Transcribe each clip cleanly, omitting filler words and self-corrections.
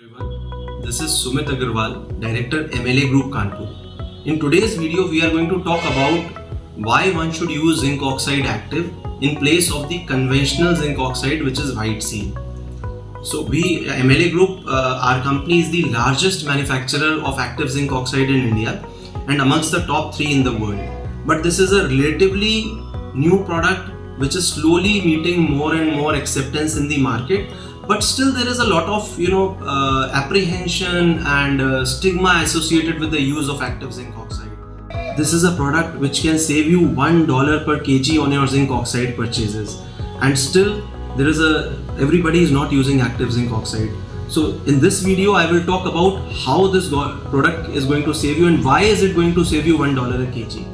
everyone. This is Sumit Agarwal, Director MLA Group Kanpur. In today's video, we are going to talk about why one should use zinc oxide active in place of the conventional zinc oxide, which is white seal. So we, MLA Group, our company is the largest manufacturer of active zinc oxide in India and amongst the top 3 in the world. But this is a relatively new product which is slowly meeting more and more acceptance in the market. But still there is a lot of apprehension and stigma associated with the use of active zinc oxide. This is a product which can save you $1 per kg on your zinc oxide purchases, and still everybody is not using active zinc oxide. So in this video I will talk about how this product is going to save you and why is it going to save you $1 a kg.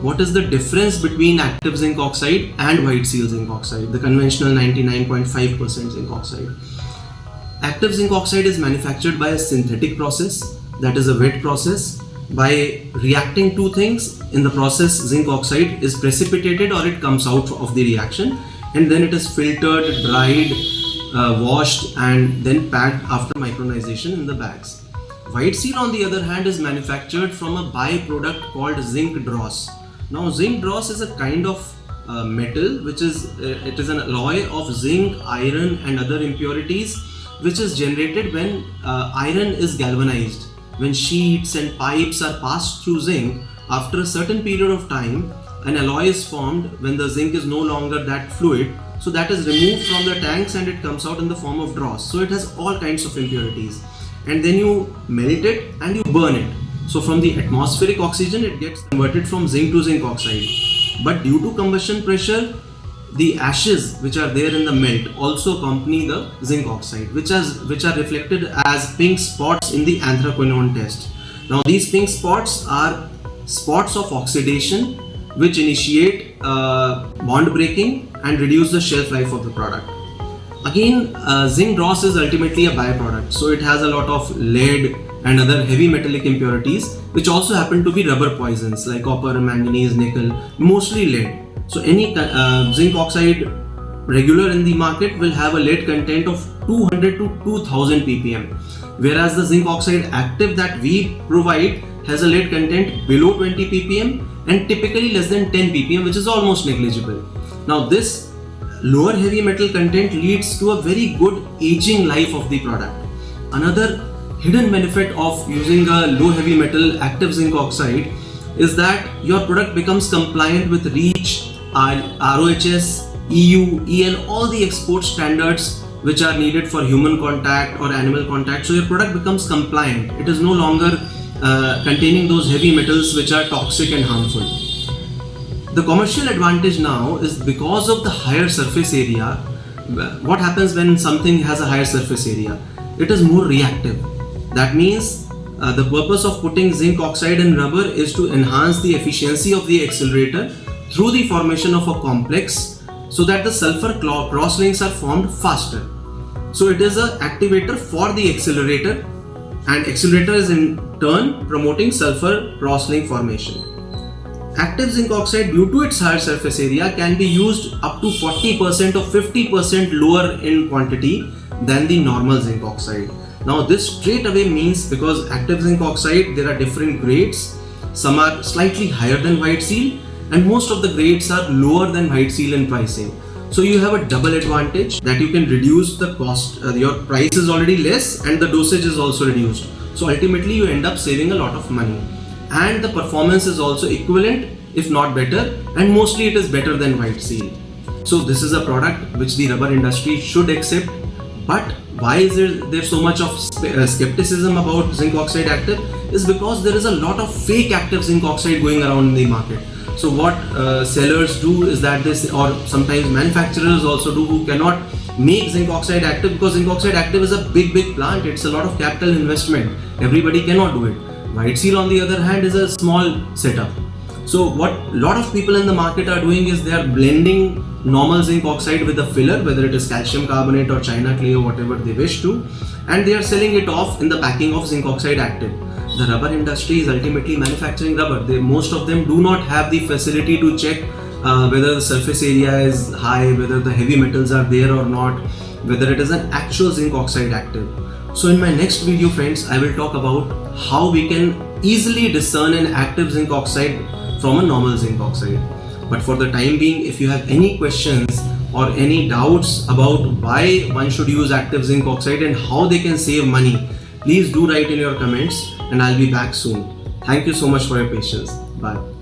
What is the difference between active zinc oxide and white seal zinc oxide, the conventional 99.5% zinc oxide? Active zinc oxide is manufactured by a synthetic process, that is a wet process. By reacting two things, in the process zinc oxide is precipitated or it comes out of the reaction, and then it is filtered, dried, washed and then packed after micronization in the bags. White seal on the other hand is manufactured from a byproduct called zinc dross. Now zinc dross is a kind of metal which is an alloy of zinc, iron and other impurities which is generated when iron is galvanized. When sheets and pipes are passed through zinc, after a certain period of time an alloy is formed when the zinc is no longer that fluid, so that is removed from the tanks and it comes out in the form of dross. So it has all kinds of impurities, and then you melt it and you burn it. So from the atmospheric oxygen it gets converted from zinc to zinc oxide. But due to combustion pressure, the ashes which are there in the melt also accompany the zinc oxide, which are reflected as pink spots in the anthraquinone test. Now these pink spots are spots of oxidation which initiate bond breaking and reduce the shelf life of the product. Again, zinc dross is ultimately a byproduct, so it has a lot of lead and other heavy metallic impurities which also happen to be rubber poisons like copper, manganese, nickel, mostly lead. So any zinc oxide regular in the market will have a lead content of 200 to 2000 ppm, whereas the zinc oxide active that we provide has a lead content below 20 ppm and typically less than 10 ppm, which is almost negligible. Now this lower heavy metal content leads to a very good aging life of the product. Another hidden benefit of using a low heavy metal active zinc oxide is that your product becomes compliant with REACH, ROHS, EU, EN, all the export standards which are needed for human contact or animal contact. So your product becomes compliant. It is no longer containing those heavy metals which are toxic and harmful. The commercial advantage now is because of the higher surface area. What happens when something has a higher surface area? It is more reactive. That means the purpose of putting zinc oxide in rubber is to enhance the efficiency of the accelerator through the formation of a complex so that the sulfur crosslinks are formed faster. So it is an activator for the accelerator, and accelerator is in turn promoting sulfur crosslink formation. Active zinc oxide, due to its higher surface area, can be used up to 40% or 50% lower in quantity than the normal zinc oxide. Now this straight away means, because active zinc oxide there are different grades, some are slightly higher than white seal and most of the grades are lower than white seal in pricing. So you have a double advantage that you can reduce the cost, your price is already less and the dosage is also reduced. So ultimately you end up saving a lot of money, and the performance is also equivalent if not better, and mostly it is better than white seal. So this is a product which the rubber industry should accept. But why is there so much of skepticism about zinc oxide active? Is because there is a lot of fake active zinc oxide going around in the market. So what sellers do is that or sometimes manufacturers also do, who cannot make zinc oxide active, because zinc oxide active is a big plant. It's a lot of capital investment. Everybody cannot do it. White seal on the other hand is a small setup. So what a lot of people in the market are doing is they are blending normal zinc oxide with a filler, whether it is calcium carbonate or china clay or whatever they wish to, and they are selling it off in the packing of zinc oxide active. The rubber industry is ultimately manufacturing rubber. Most of them do not have the facility to check whether the surface area is high, whether the heavy metals are there or not, whether it is an actual zinc oxide active. So in my next video friends, I will talk about how we can easily discern an active zinc oxide from a normal zinc oxide. But for the time being, if you have any questions or any doubts about why one should use active zinc oxide and how they can save money, please do write in your comments and I'll be back soon. Thank you so much for your patience. Bye.